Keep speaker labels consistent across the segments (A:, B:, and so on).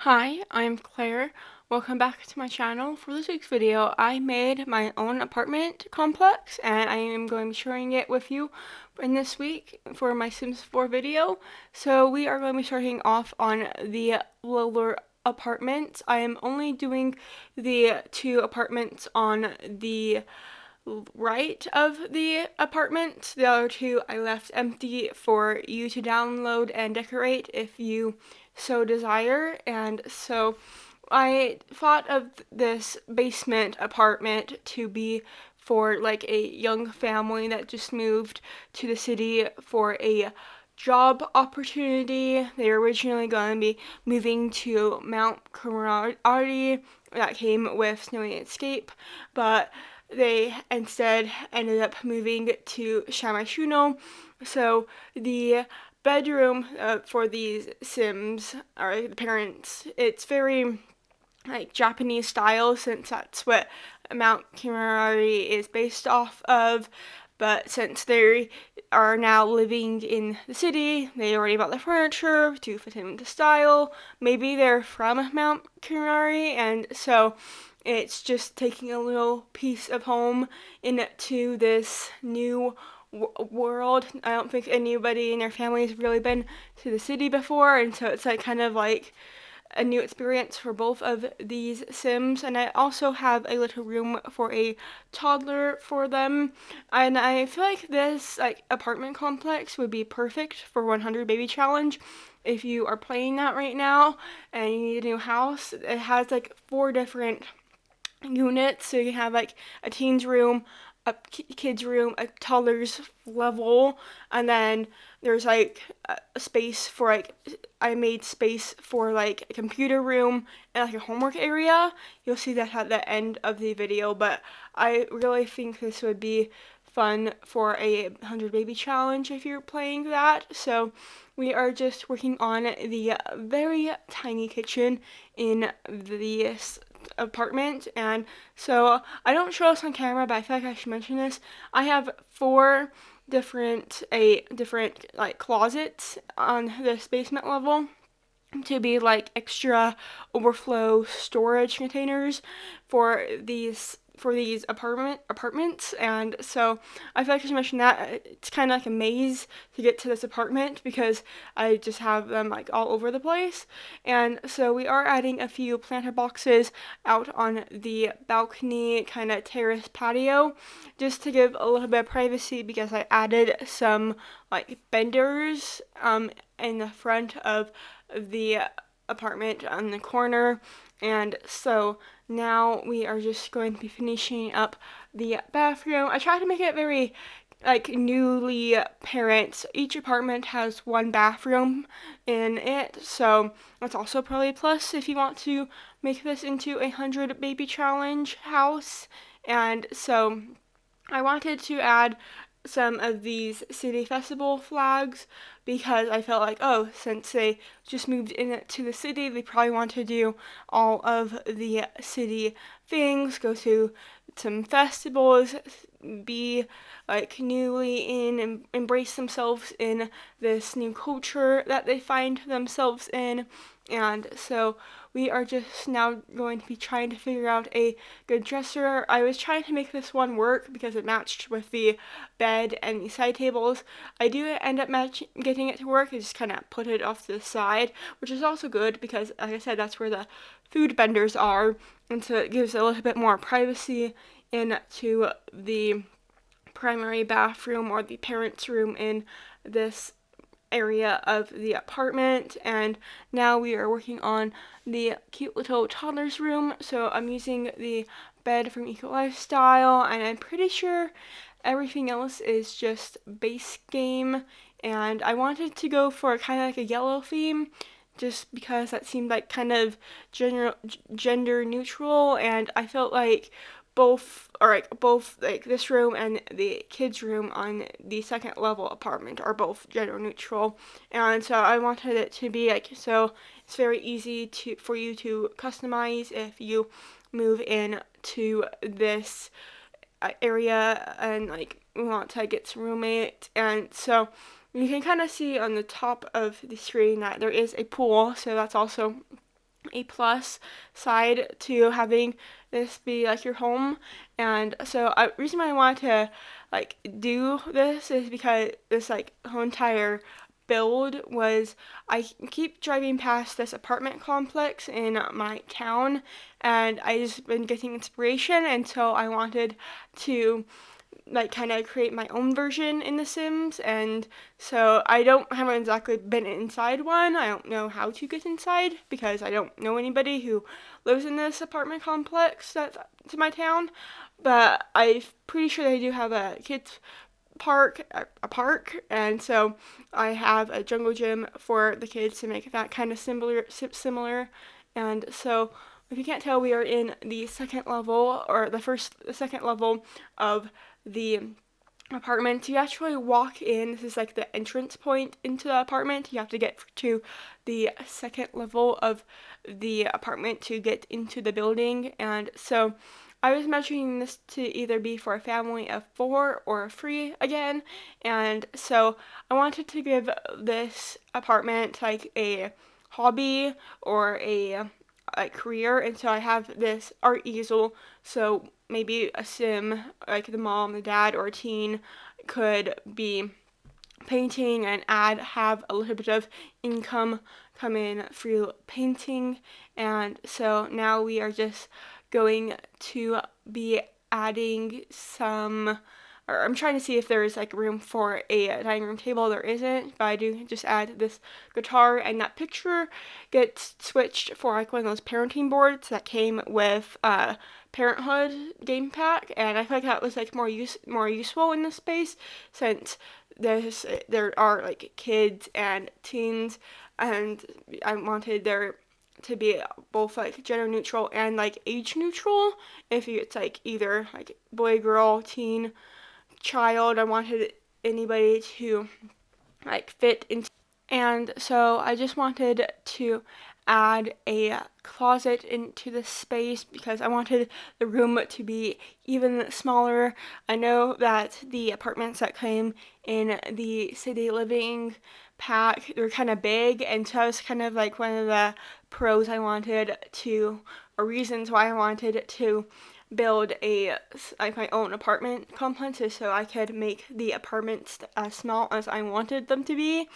A: Hi, I'm Claire. Welcome back to my channel. For this week's video, I made my own apartment complex and I am going to be sharing it with you in this week for my Sims 4 video. So we are going to be starting off on the lower apartments. I am only doing the two apartments on the right of the apartment. The other two I left empty for you to download and decorate if you so desire. And so I thought of this basement apartment to be for like a young family that just moved to the city for a job opportunity. They were originally going to be moving to Mount Carmody that came with Snowy Escape, but they instead ended up moving to Shamashino. So the bedroom for these Sims, or the parents, it's very like Japanese style since that's what Mount Kimurari is based off of. But since they are now living in the city, they already bought the furniture to fit in the style. Maybe they're from Mount Kimurari, and so it's just taking a little piece of home into this new world. I don't think anybody in their family has really been to the city before, and so it's like kind of like a new experience for both of these Sims. And I also have a little room for a toddler for them, and I feel like this like apartment complex would be perfect for 100 baby challenge. If you are playing that right now and you need a new house, it has like 4 different units. So you have like a teens room, a kids room, a toddler's level, and then there's like a space for like I made space for like a computer room and like a homework area. You'll see that at the end of the video, but I really think this would be fun for a 100 baby challenge if you're playing that. So we are just working on the very tiny kitchen in this apartment, and so I don't show this on camera, but I feel like I should mention this. I have 4 different like closets on this basement level to be like extra overflow storage containers for these apartments. And so I feel like I should mention that it's kind of like a maze to get to this apartment because I just have them like all over the place. And so we are adding a few planter boxes out on the balcony kind of terrace patio just to give a little bit of privacy, because I added some like benders in the front of the apartment on the corner. And so now we are just going to be finishing up the bathroom. I tried to make it very like newly parents. Each apartment has 1 bathroom in it, so that's also probably a plus if you want to make this into a 100 baby challenge house. And so I wanted to add some of these city festival flags because I felt like, oh, since they just moved into the city, they probably want to do all of the city things, go to some festivals, be like newly in and embrace themselves in this new culture that they find themselves in. And so we are just now going to be trying to figure out a good dresser. I was trying to make this one work because it matched with the bed and the side tables. I do end up getting it to work. I just kind of put it off to the side, which is also good because, like I said, that's where the food benders are, and so it gives a little bit more privacy into the primary bathroom or the parents' room in this area of the apartment. And now we are working on the cute little toddler's room. So I'm using the bed from Eco Lifestyle, and I'm pretty sure everything else is just base game. And I wanted to go for kind of like a yellow theme just because that seemed like kind of gender neutral, and I felt like both like this room and the kids room on the second level apartment are both gender neutral. And so I wanted it to be like, so it's very easy for you to customize if you move in to this area and like want to get some roommates. And so you can kind of see on the top of the screen that there is a pool, so that's also a plus side to having this be like your home. And so reason why I wanted to like do this is because this like whole entire build was, I keep driving past this apartment complex in my town, and I just been getting inspiration, and so I wanted to like kind of create my own version in The Sims. And so I haven't exactly been inside one. I don't know how to get inside because I don't know anybody who lives in this apartment complex that's to my town, but I'm pretty sure they do have a kids park, and so I have a jungle gym for the kids to make that kind of similar. And so if you can't tell, we are in the second level, or the second level of the apartment. You actually walk in. This is like the entrance point into the apartment. You have to get to the second level of the apartment to get into the building. And so I was measuring this to either be for a family of 4 or free again. And so I wanted to give this apartment like a hobby or a career, and so I have this art easel. So maybe a sim, like the mom, the dad, or a teen could be painting and have a little bit of income come in through painting. And so now we are just going to be adding some, or I'm trying to see if there's like room for a dining room table. There isn't, but I do just add this guitar, and that picture gets switched for like one of those parenting boards that came with Parenthood game pack, and I feel like that was like more useful in this space, since there are like kids and teens, and I wanted there to be both like gender neutral and like age neutral. If it's like either like boy, girl, teen, child, I wanted anybody to like fit into. And so I just wanted to add a closet into the space because I wanted the room to be even smaller. I know that the apartments that came in the city living pack, they're kind of big, and so that was kind of like one of the pros I wanted to, or reasons why I wanted to build a like my own apartment complex, so I could make the apartments as small as I wanted them to be.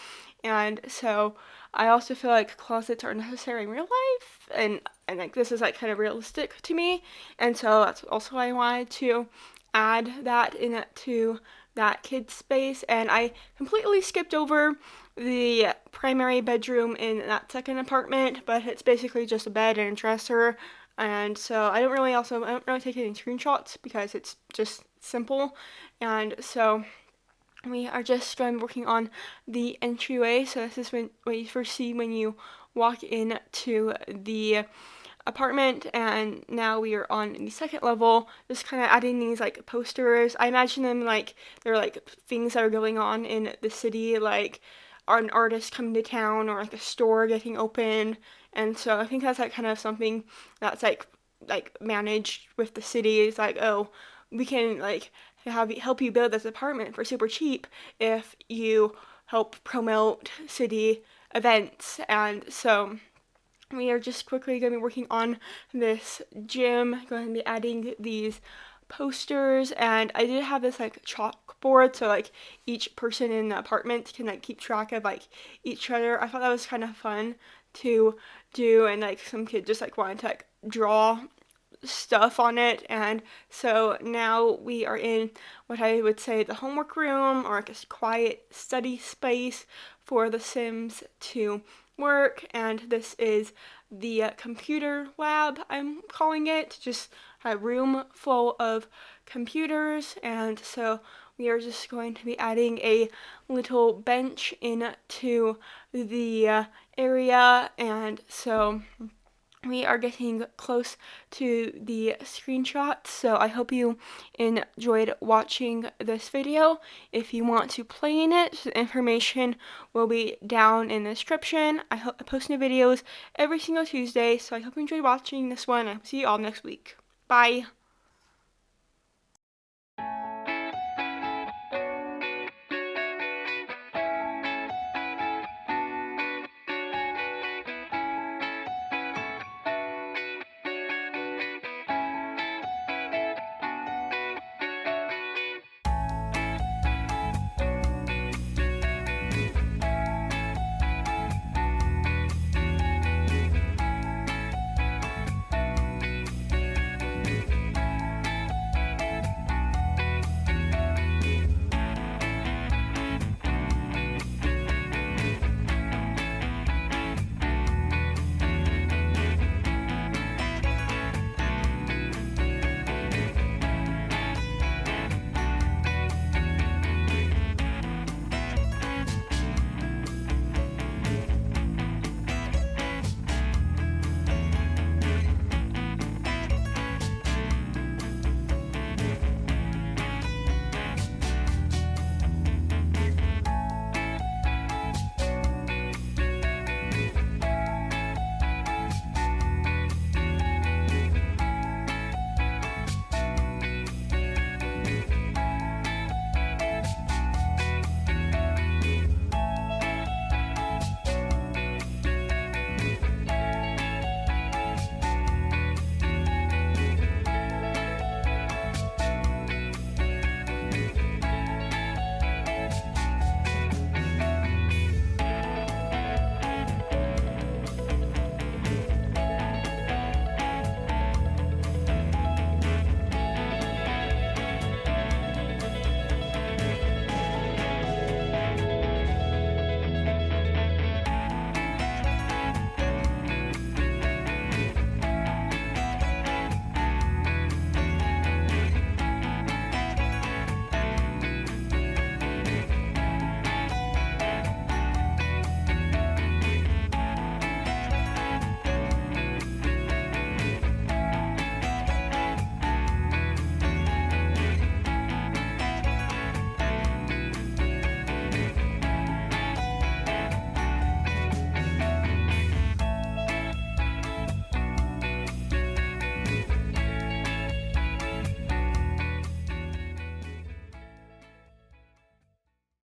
A: And so I also feel like closets are necessary in real life, and like this is like kind of realistic to me, and so that's also why I wanted to add that into that kid space. And I completely skipped over the primary bedroom in that second apartment, but it's basically just a bed and a dresser. And so I don't really take any screenshots because it's just simple. And so we are just working on the entryway. So this is what you first see when you walk into the apartment, and now we are on the second level, just kind of adding these like posters. I imagine them like they're like things that are going on in the city, like an artist coming to town or like a store getting open. And so I think that's like kind of something that's like managed with the city. It's like, oh, we can like help you build this apartment for super cheap if you help promote city events. And so we are just quickly going to be working on this gym, going to be adding these posters, and I did have this like chalkboard so like each person in the apartment can like keep track of like each other. I thought that was kind of fun to do, and like some kid just like wanted to like draw stuff on it. And so now we are in what I would say the homework room, or like a quiet study space for the Sims to work. And this is the computer lab, I'm calling it, just a room full of computers. And so we are just going to be adding a little bench into the area. And so we are getting close to the screenshots, so I hope you enjoyed watching this video. If you want to play in it, the information will be down in the description. I post new videos every single Tuesday, so I hope you enjoyed watching this one. I'll see you all next week. Bye!